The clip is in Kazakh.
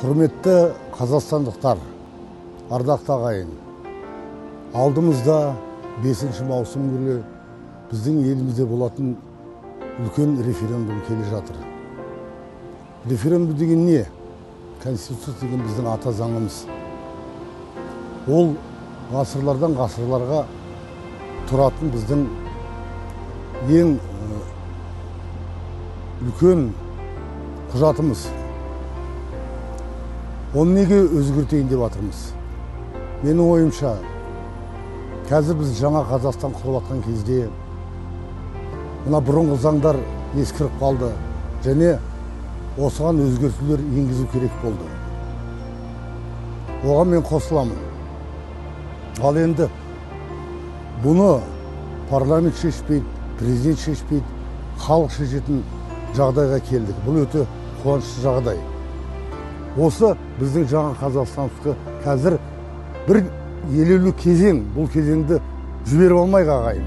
Құрметті қазақстандықтар, ардақты ағайын, алдымызда 5 маусым күні біздің елімізде болатын үлкен референдум келе жатыр. Референдум деген не? Конституция деген біздің ата заңымыз. Ол ғасырлардан ғасырларға тұратын біздің ең үлкен құжатымыз. Оны неге өзгертейін деп жатырмыз? Менің ойымша, қазір біз жаңа Қазақстан құрып жатқан кезде мына бұрынғы заңдар ескіріп қалды және осыған өзгертулер енгізу керек болды. Оған мен қосыламын. Ал енді бұны парламент шешпейді, президент шешпейді, халық шешетін жағдайға келдік. Бұл өте қуанышты жағдай. Осы біздің жаңа Қазақстандыққа қазір бір елеулі кезең, бұл кезеңді жіберіп алмайық ағайын.